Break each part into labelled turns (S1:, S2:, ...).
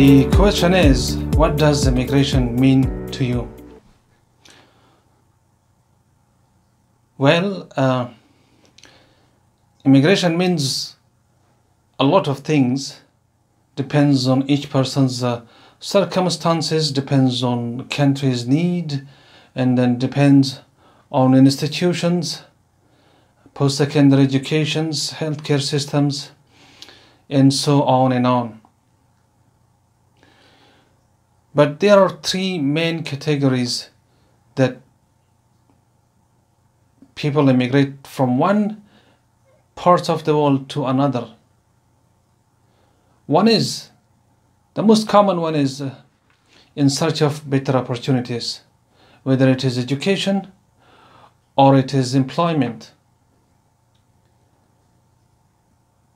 S1: The question is, what does immigration mean to you? Well, immigration means a lot of things. Depends on each person's circumstances, depends on country's need, and then depends on institutions, post-secondary educations, healthcare systems, and so on and on. But there are three main categories that people immigrate from one part of the world to another. One is, the most common one is in search of better opportunities, whether it is education or it is employment.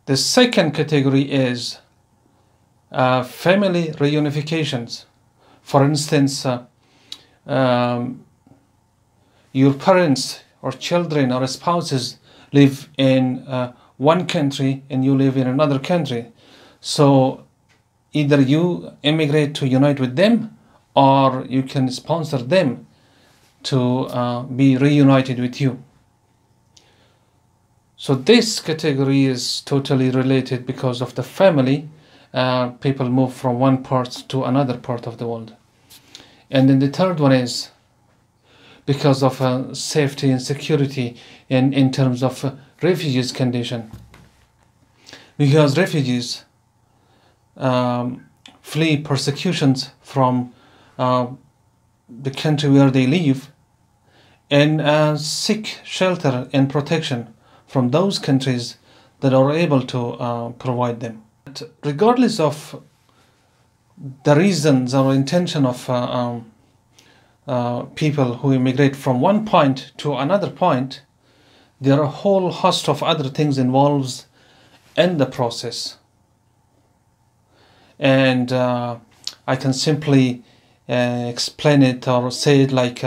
S1: The second category is family reunifications. For instance, your parents or children or spouses live in one country and you live in another country. So either you immigrate to unite with them, or you can sponsor them to be reunited with you. So this category is totally related because of the family. People move from one part to another part of the world. And then the third one is because of safety and security in terms of refugees condition. Because refugees flee persecutions from the country where they live and seek shelter and protection from those countries that are able to provide them. But regardless of the reasons or intention of people who immigrate from one point to another point, there are a whole host of other things involved in the process. And I can simply explain it or say it like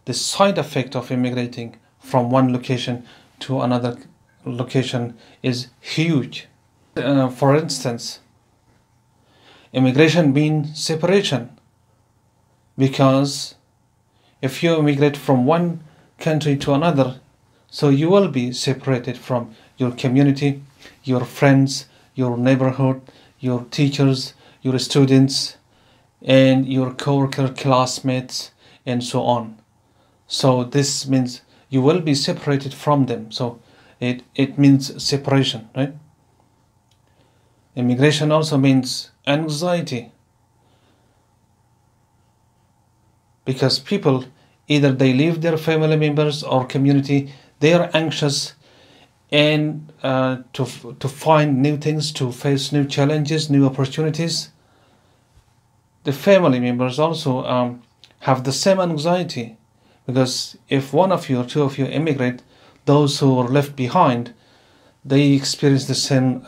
S1: the side effect of immigrating from one location to another location is huge. For instance, immigration means separation, because if you immigrate from one country to another, so you will be separated from your community, your friends, your neighborhood, your teachers, your students, and your co-worker, classmates, and so on. So this means you will be separated from them. So it means separation, right? Immigration also means anxiety, because people, either they leave their family members or community, they are anxious and to find new things, to face new challenges, new opportunities. The family members also have the same anxiety, because if one of you or two of you immigrate, those who are left behind, they experience the same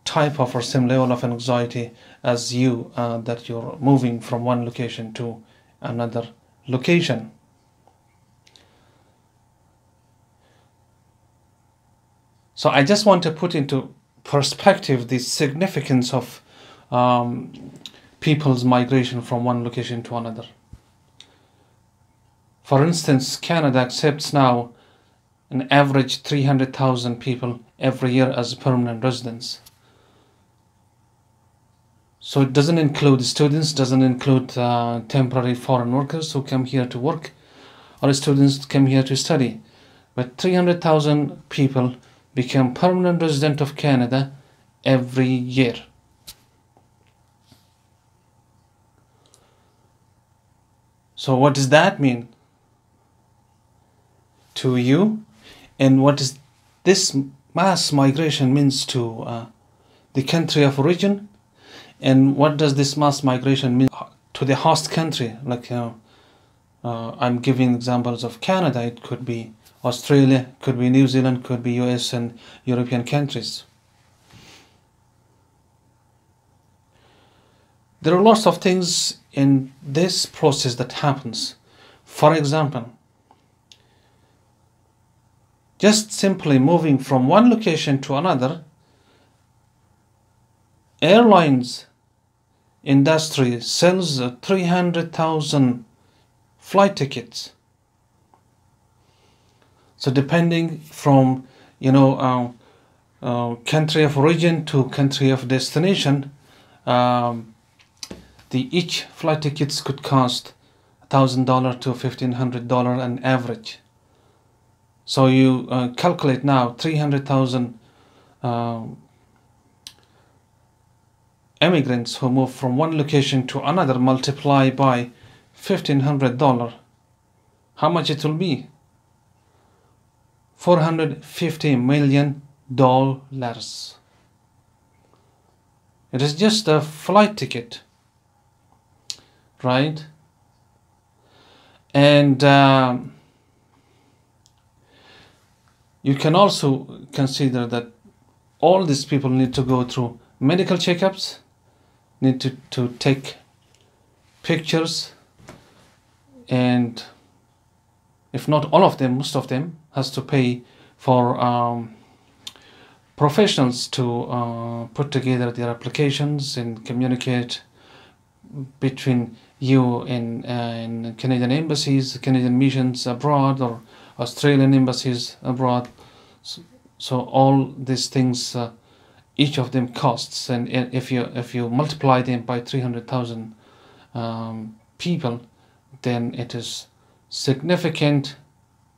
S1: type of or same level of anxiety as you, that you're moving from one location to another location. So I just want to put into perspective the significance of people's migration from one location to another. For instance, Canada accepts now an average 300,000 people every year as permanent residents. So it doesn't include students, doesn't include temporary foreign workers who come here to work, or students come here to study. But 300,000 people become permanent resident of Canada every year. So what does that mean to you? And what does this mass migration means to the country of origin? And what does this mass migration mean to the host country? Like I'm giving examples of Canada. It could be Australia, could be New Zealand, could be US and European countries. There are lots of things in this process that happens. For example, just simply moving from one location to another, airlines industry sells 300,000 flight tickets. So depending from country of origin to country of destination, each flight tickets could cost $1,000 to $1,500 on average. So you calculate now 300,000 immigrants who move from one location to another, multiply by $1,500. How much it will be? $450 million. It is just a flight ticket, right? And you can also consider that all these people need to go through medical checkups, need to take pictures, and if not all of them, most of them has to pay for professionals to put together their applications and communicate between you and Canadian embassies, Canadian missions abroad, or Australian embassies abroad. So all these things, each of them costs, and if you multiply them by 300,000 people, then it is significant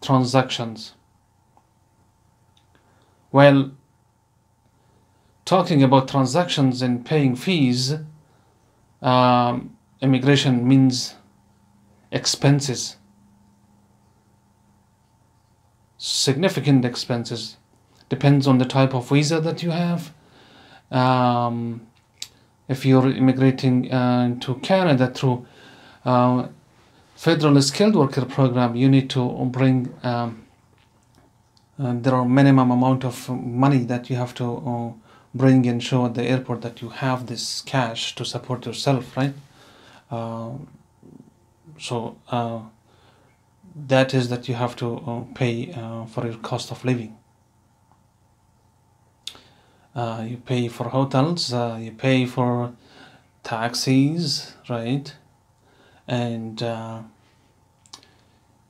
S1: transactions. Well, talking about transactions and paying fees, immigration means expenses, significant expenses. Depends on the type of visa that you have. If you're immigrating to Canada through federal skilled worker program, you need to bring there are minimum amount of money that you have to bring and show at the airport that you have this cash to support yourself, right? So that is that you have to pay for your cost of living. You pay for hotels, you pay for taxis, right? And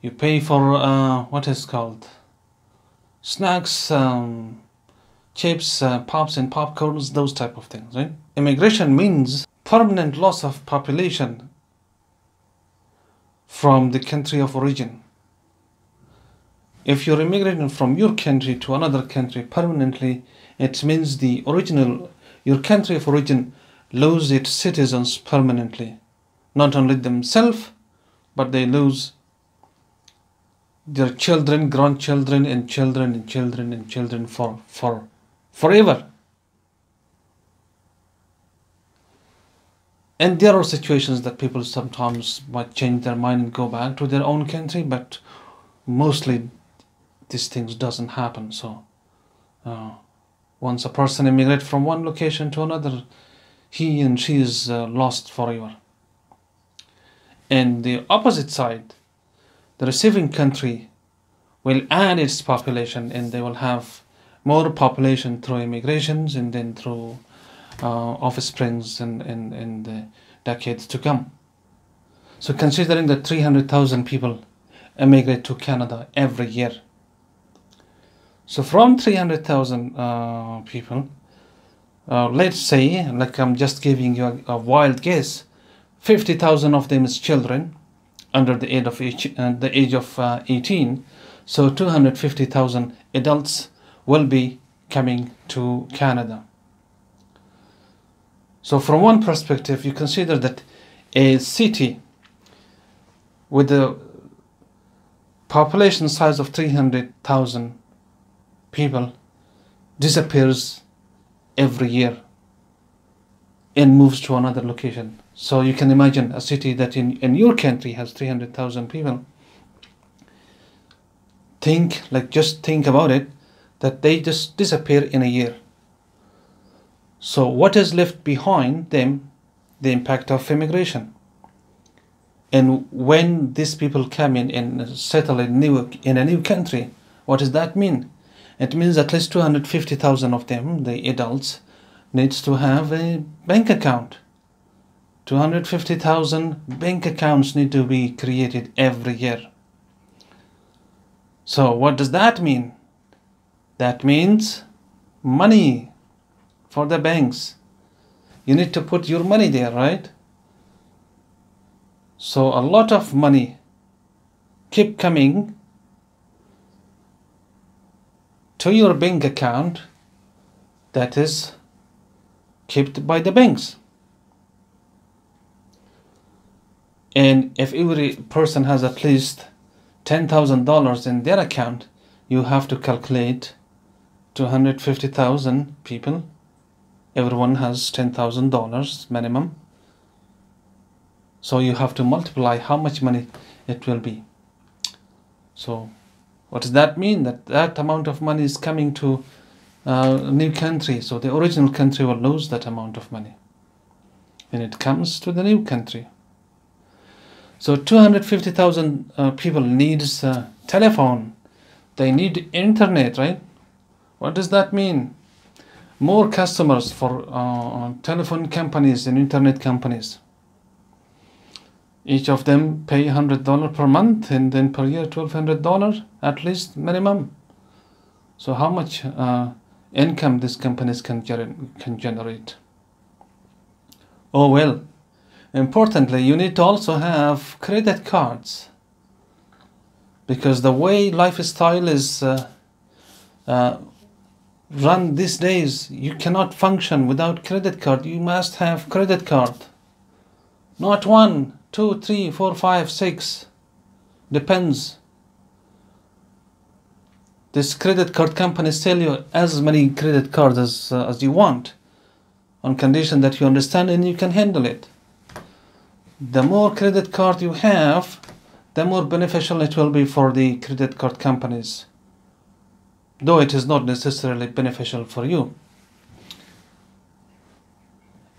S1: you pay for what is called snacks, chips, pops and popcorns, those type of things, right? Immigration means permanent loss of population from the country of origin. If you're immigrating from your country to another country permanently, it means your country of origin lose its citizens permanently. Not only themselves, but they lose their children, grandchildren, and children, and children, and children for forever. And there are situations that people sometimes might change their mind and go back to their own country, but mostly these things doesn't happen. So once a person immigrates from one location to another, he and she is lost forever. And the opposite side, the receiving country will add its population, and they will have more population through immigrations and then through offsprings in the decades to come. So considering that 300,000 people immigrate to Canada every year, so from 300,000 people, let's say, like I'm just giving you a wild guess, 50,000 of them is children under the age of 18. So 250,000 adults will be coming to Canada. So from one perspective, you consider that a city with a population size of 300,000 people disappears every year and moves to another location. So you can imagine a city that in your country has 300,000 people. Just think about it, that they just disappear in a year. So what is left behind them? The impact of immigration. And when these people come in and settle in a new country, what does that mean? It means at least 250,000 of them, the adults, needs to have a bank account. 250,000 bank accounts need to be created every year. So what does that mean? That means money for the banks. You need to put your money there, right? So a lot of money keep coming to your bank account that is kept by the banks. And if every person has at least $10,000 in their account, you have to calculate 250,000 people. Everyone has $10,000 minimum. So you have to multiply how much money it will be. So what does that mean? That amount of money is coming to a new country. So the original country will lose that amount of money. And it comes to the new country. So 250,000 people needs telephone. They need internet, right? What does that mean? More customers for telephone companies and internet companies. Each of them pay $100 per month, and then per year $1,200 at least minimum. So how much income these companies can generate? Oh well, importantly, you need to also have credit cards, because the way lifestyle is run these days, you cannot function without credit card. You must have credit card. Not 1, 2, 3, 4, 5, 6. Depends. This credit card companies sell you as many credit cards as you want, on condition that you understand and you can handle it. The more credit card you have, the more beneficial it will be for the credit card companies, though it is not necessarily beneficial for you.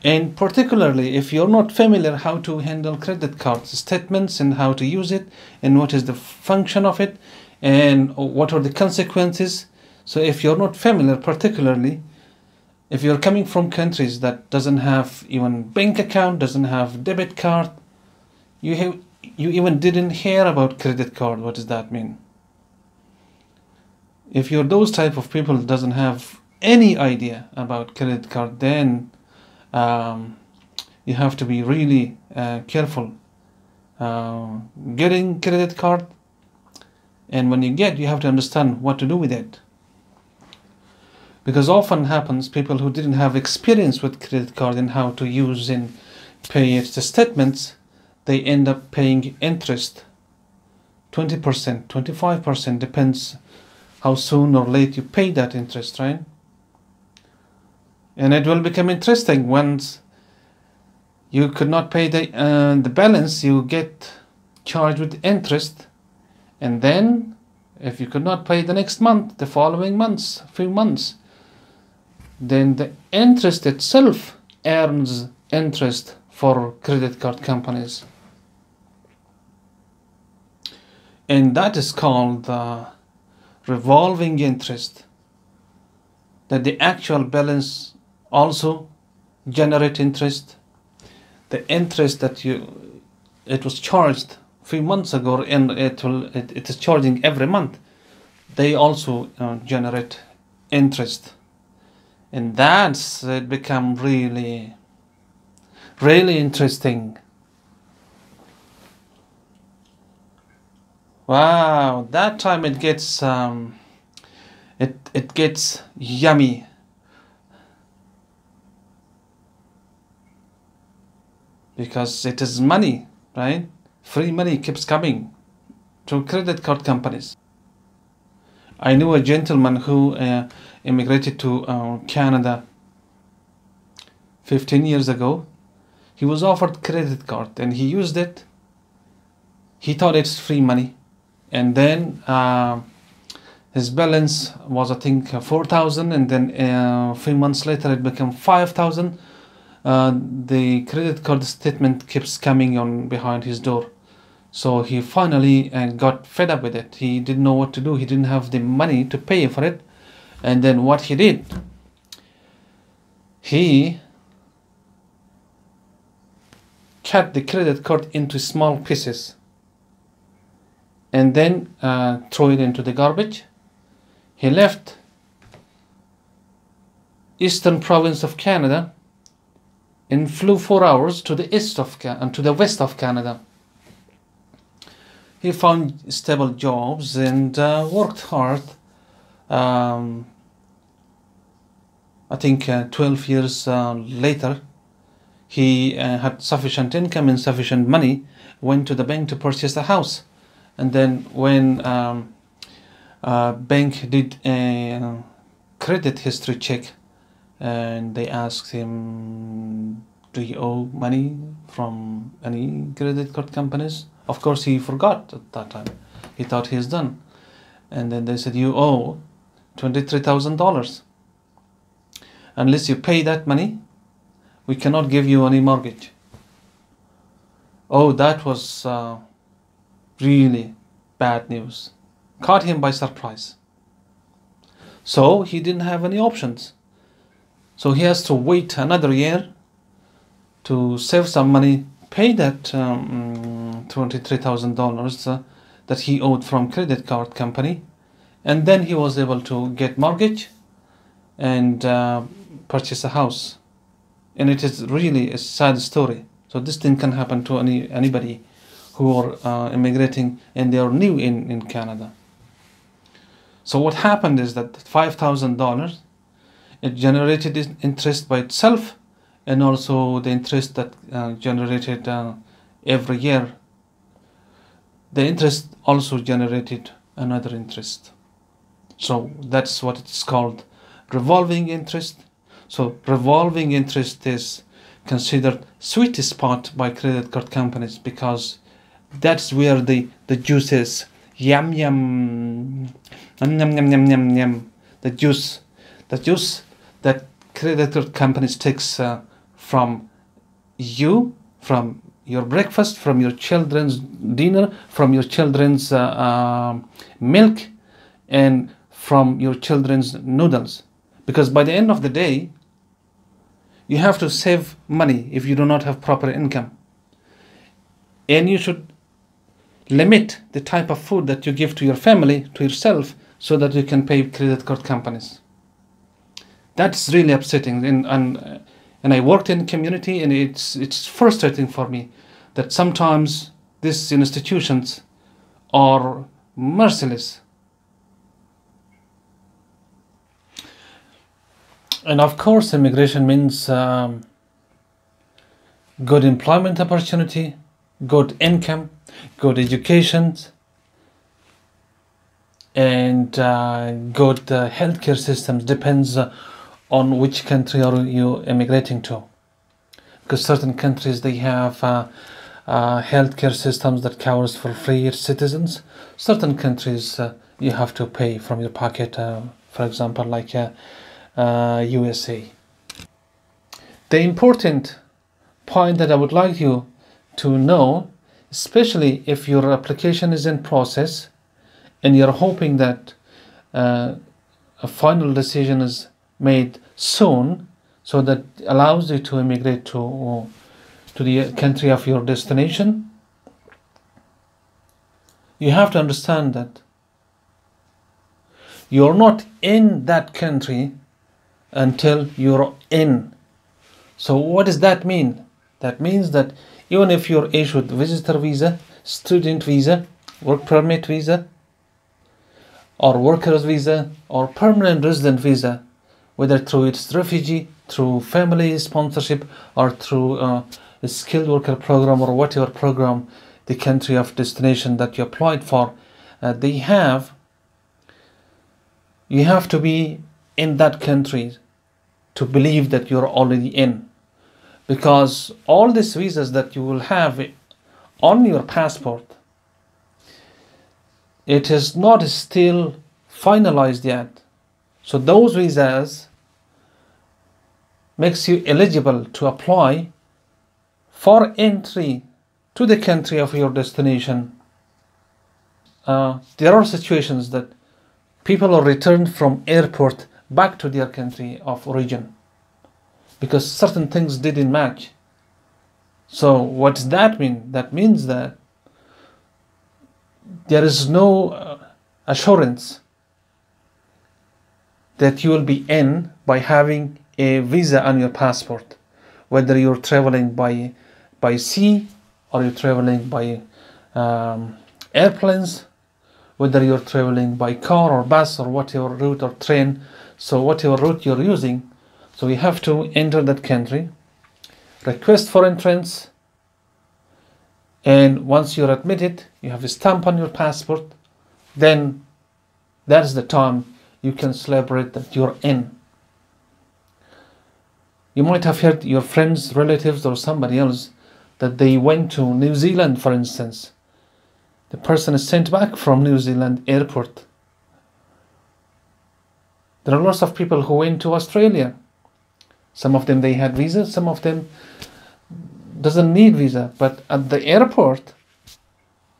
S1: And particularly if you're not familiar how to handle credit card statements and how to use it and what is the function of it and what are the consequences. So if you're not familiar, particularly if you're coming from countries that doesn't have even bank account, doesn't have debit card, you even didn't hear about credit card, what does that mean? If you're those type of people doesn't have any idea about credit card, then you have to be really careful getting credit card, and when you get, you have to understand what to do with it, because often happens people who didn't have experience with credit card and how to use and pay its statements, they end up paying interest 20%, 25%, depends how soon or late you pay that interest, right? And it will become interesting once you could not pay the balance, you get charged with interest, and then if you could not pay the next month, the following months, few months, then the interest itself earns interest for credit card companies, and that is called revolving interest. That the actual balance also generate interest. The interest that it was charged a few months ago, and it is charging every month, they also generate interest, and that's it become really interesting. Wow, that time it gets it gets yummy. Because it is money, right? Free money keeps coming to credit card companies. I knew a gentleman who immigrated to Canada 15 years ago. He was offered credit card and he used it. He thought it's free money, and then his balance was, I think, 4,000, and then a few months later it became 5,000. The credit card statement keeps coming on behind his door. So he finally got fed up with it. He didn't know what to do. He didn't have the money to pay for it. And then what he did, he cut the credit card into small pieces and then throw it into the garbage. He left eastern province of Canada and flew 4 hours to the east of and to the west of Canada. He found stable jobs and worked hard. I think 12 years later, he had sufficient income and sufficient money, went to the bank to purchase a house. And then when bank did a credit history check, and they asked him, do you owe money from any credit card companies? Of course, he forgot at that time. He thought he's done. And then they said, you owe $23,000. Unless you pay that money, we cannot give you any mortgage. Oh, that was really bad news. Caught him by surprise. So he didn't have any options. So he has to wait another year to save some money, pay that $23,000 that he owed from credit card company, and then he was able to get mortgage and purchase a house. And it is really a sad story. So this thing can happen to anybody who are immigrating and they are new in Canada. So what happened is that $5,000, it generated interest by itself, and also the interest that generated every year. The interest also generated another interest. So that's what it's called, revolving interest. So revolving interest is considered sweet spot by credit card companies because that's where the juice is. Yum yum, yum yum yum yum yum. The juice that credit card companies takes from you, from your breakfast, from your children's dinner, from your children's milk, and from your children's noodles. Because by the end of the day, you have to save money if you do not have proper income. And you should limit the type of food that you give to your family, to yourself, so that you can pay credit card companies. That's really upsetting. And I worked in community, and it's frustrating for me that sometimes these institutions are merciless. And of course, immigration means good employment opportunity, good income, good education, and good healthcare systems. Depends on which country are you immigrating to. Because certain countries, they have healthcare systems that covers for free citizens. Certain countries, you have to pay from your pocket, for example, like USA. The important point that I would like you to know, especially if your application is in process and you're hoping that a final decision is made soon, so that allows you to immigrate to the country of your destination, you have to understand that you're not in that country until you're in. So what does that mean? That means that even if you're issued visitor visa, student visa, work permit visa, or workers visa, or permanent resident visa, whether through its refugee, through family sponsorship, or through a skilled worker program, or whatever program the country of destination that you applied for, you have to be in that country to believe that you're already in. Because all these visas that you will have on your passport, it is not still finalized yet. So those visas makes you eligible to apply for entry to the country of your destination. There are situations that people are returned from airport back to their country of origin because certain things didn't match. So what does that mean? That means that there is no assurance that you will be in by having a visa on your passport, whether you're traveling by sea or you're traveling by airplanes, whether you're traveling by car or bus or whatever route or train. So whatever route you're using, so you have to enter that country, request for entrance, and once you're admitted, you have a stamp on your passport, then that's the time you can celebrate that you're in. You might have heard your friends, relatives, or somebody else that they went to New Zealand, for instance. The person is sent back from New Zealand airport. There are lots of people who went to Australia. Some of them they had visas, some of them doesn't need visa, but at the airport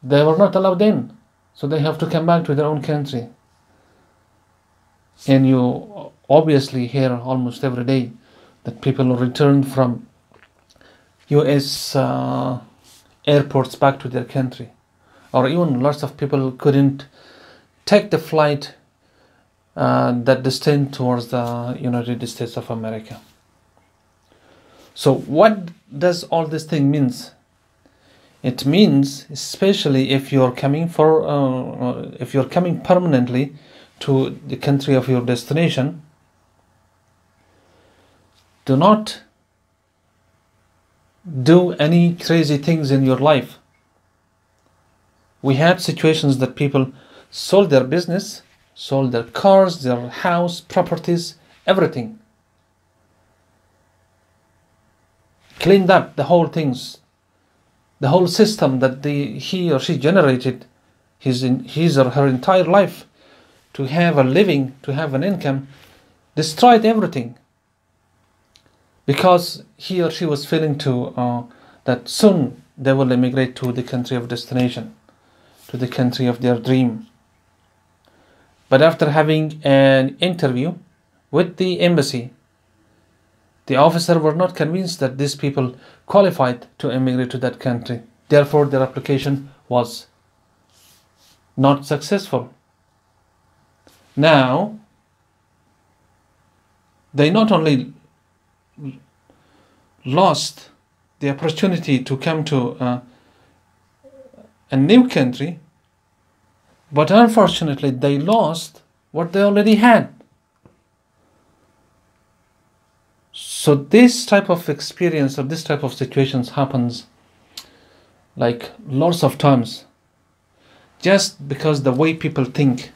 S1: they were not allowed in, so they have to come back to their own country. And you obviously hear almost every day that people return from US airports back to their country, or even lots of people couldn't take the flight that destined towards the United States of America. So what does all this thing means? It means, especially if you're coming permanently to the country of your destination, do not do any crazy things in your life. We had situations that people sold their business, sold their cars, their house, properties, everything. Cleaned up the whole things, the whole system that he or she generated his or her entire life to have a living, to have an income, destroyed everything. Because he or she was feeling that soon they will immigrate to the country of destination, to the country of their dream. But after having an interview with the embassy, the officer were not convinced that these people qualified to immigrate to that country. Therefore, their application was not successful. Now, they not only lost the opportunity to come to a new country, but unfortunately they lost what they already had. So this type of experience or this type of situations happens like lots of times, just because the way people think,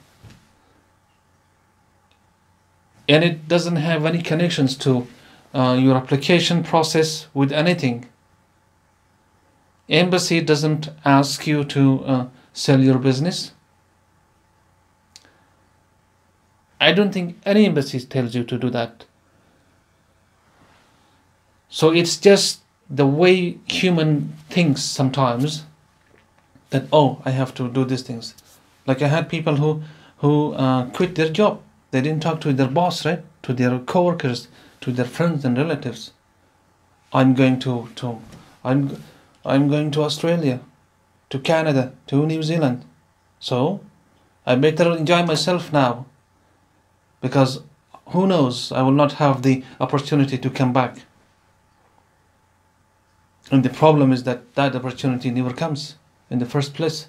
S1: and it doesn't have any connections to your application process with anything. Embassy doesn't ask you to sell your business. I don't think any embassy tells you to do that. So it's just the way human thinks sometimes, that I have to do these things. Like I had people who quit their job. They didn't talk to their boss, right? To their coworkers, to their friends and relatives. I'm going to Australia, to Canada, to New Zealand. So I better enjoy myself now, because who knows, I will not have the opportunity to come back. And the problem is that opportunity never comes in the first place.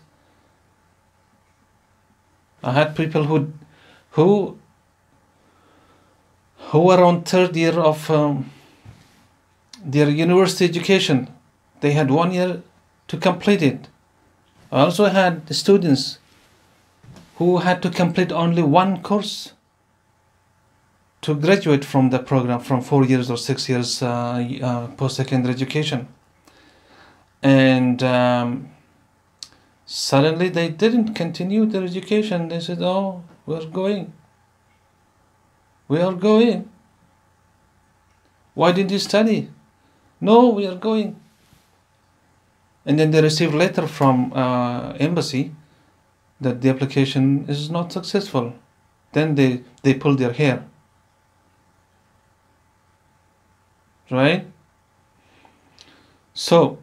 S1: I had people who were on third year of their university education. They had 1 year to complete it. I also had the students who had to complete only one course to graduate from the program, from 4 years or 6 years post-secondary education. And suddenly they didn't continue their education. They said, we are going. Why didn't you study? No, we are going. And then they received a letter from embassy that the application is not successful. Then they pull their hair. Right? So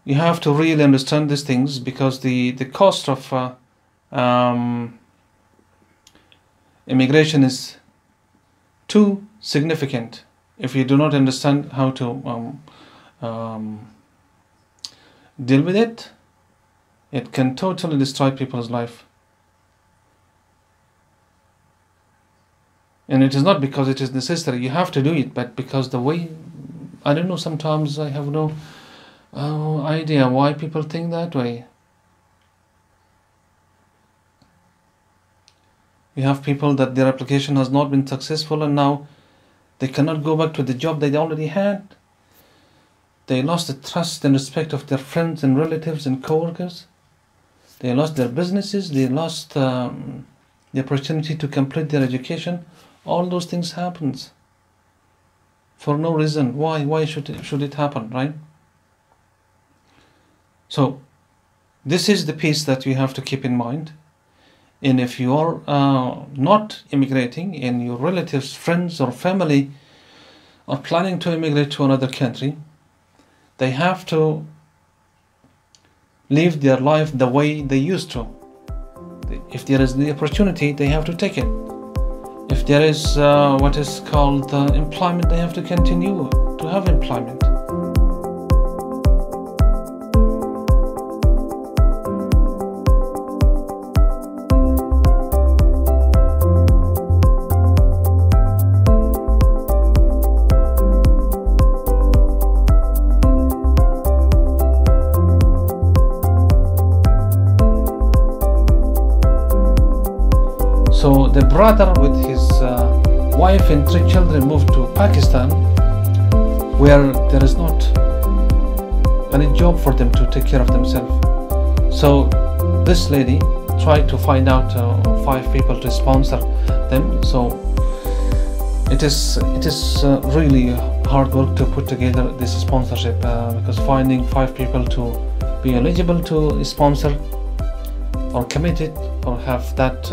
S1: you have to really understand these things, because the cost of immigration is too significant. If you do not understand how to deal with it, it can totally destroy people's life. And it is not because it is necessary, you have to do it, but because the way, I don't know, sometimes I have no idea why people think that way. You have people that their application has not been successful, and now they cannot go back to the job they already had. They lost the trust and respect of their friends and relatives and co-workers. They lost their businesses. They lost the opportunity to complete their education. All those things happens for no reason. Why should it happen, right? So this is the piece that you have to keep in mind. And if you are not immigrating, and your relatives, friends or family are planning to immigrate to another country, they have to live their life the way they used to. If there is the opportunity, they have to take it. If there is what is called employment, they have to continue to have employment. So the brother with his wife and 3 children moved to Pakistan, where there is not any job for them to take care of themselves. So this lady tried to find out 5 people to sponsor them. So it is really hard work to put together this sponsorship, because finding 5 people to be eligible to sponsor or committed or have that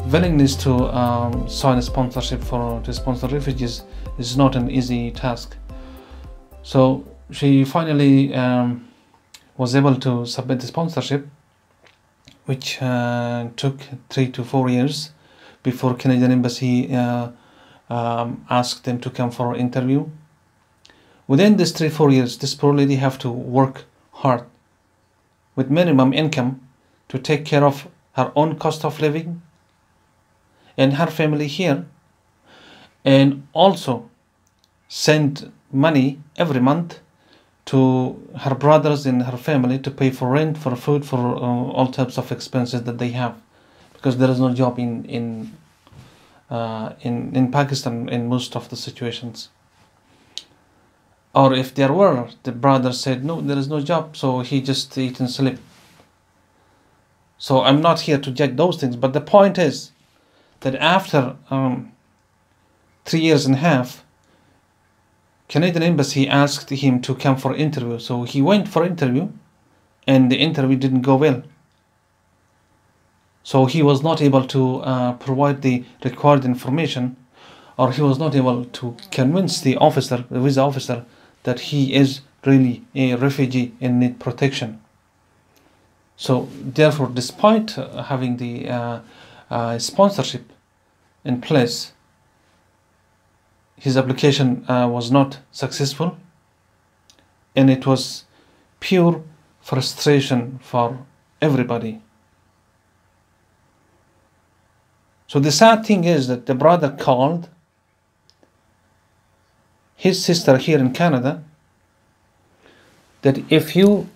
S1: willingness to sign a sponsorship to sponsor refugees is not an easy task. So she finally was able to submit the sponsorship, which took 3 to 4 years before Canadian Embassy asked them to come for an interview. Within these 3-4 years, this poor lady have to work hard with minimum income to take care of her own cost of living and her family here, and also send money every month to her brothers and her family to pay for rent, for food, for all types of expenses that they have, because there is no job in Pakistan in most of the situations. Or if there were, the brother said no, there is no job, so he just eat and sleep. So I'm not here to judge those things, but the point is that after 3.5 years, Canadian Embassy asked him to come for interview. So he went for interview, and the interview didn't go well. So he was not able to provide the required information, or he was not able to convince the visa officer, that he is really a refugee and need protection. So therefore, despite having the sponsorship in place, his application was not successful, and it was pure frustration for everybody. So the sad thing is that the brother called his sister here in Canada, that if you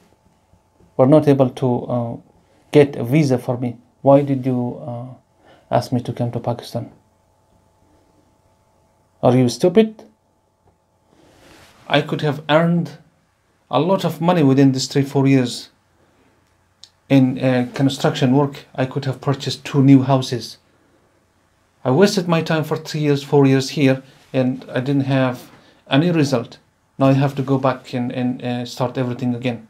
S1: were not able to get a visa for me, why did you ask me to come to Pakistan? Are you stupid? I could have earned a lot of money within these 3-4 years in construction work. I could have purchased 2 new houses. I wasted my time for 3 years, 4 years here, and I didn't have any result. Now I have to go back and start everything again.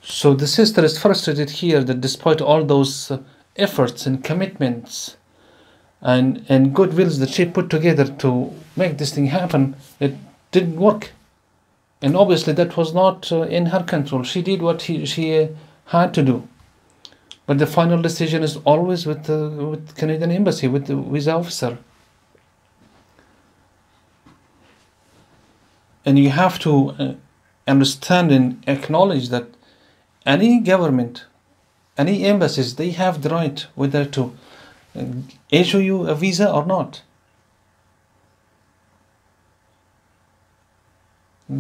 S1: So the sister is frustrated here that despite all those efforts and commitments and goodwills that she put together to make this thing happen, it didn't work. And obviously that was not in her control. She did what she had to do. But the final decision is always with Canadian Embassy, with the visa officer. And you have to understand and acknowledge that any government, any embassies, they have the right whether to issue you a visa or not.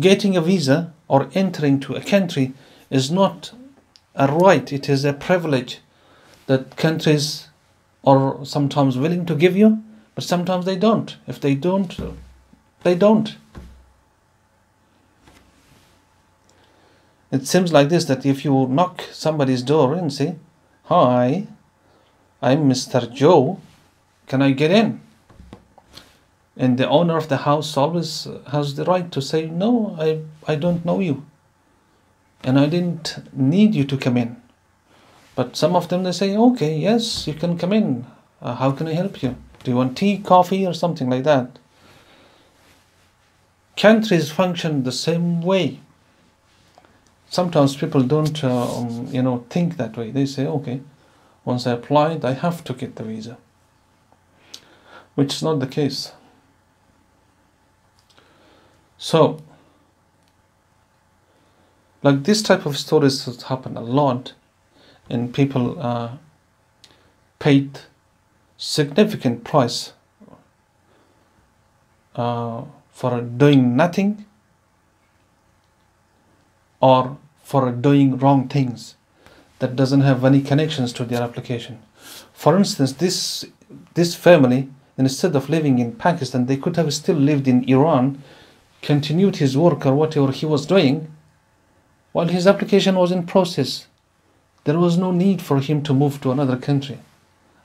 S1: Getting a visa or entering to a country is not a right, it is a privilege that countries are sometimes willing to give you, but sometimes they don't. If they don't, they don't. It seems like this, that if you knock somebody's door and say, "Hi, I'm Mr. Joe, can I get in?" And the owner of the house always has the right to say, "No, I don't know you. And I didn't need you to come in." But some of them, they say, "Okay, yes, you can come in. How can I help you? Do you want tea, coffee, or something like that?" Countries function the same way. Sometimes people don't, think that way. They say, "Okay, once I applied, I have to get the visa," which is not the case. So, like this type of stories has happened a lot, and people paid significant price for doing nothing or for doing wrong things that doesn't have any connections to their application. For instance, this family, instead of living in Pakistan, they could have still lived in Iran, continued his work or whatever he was doing while his application was in process. There was no need for him to move to another country,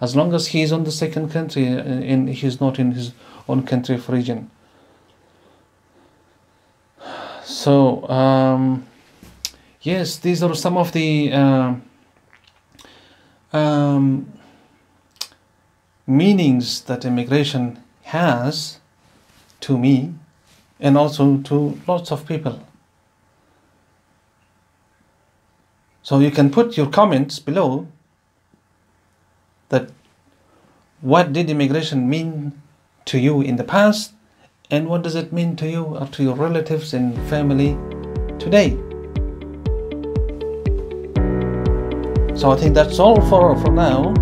S1: as long as he is on the second country and he is not in his own country of origin. So yes, these are some of the meanings that immigration has to me and also to lots of people. So you can put your comments below that what did immigration mean to you in the past, and what does it mean to you or to your relatives and family today. So I think that's all for now.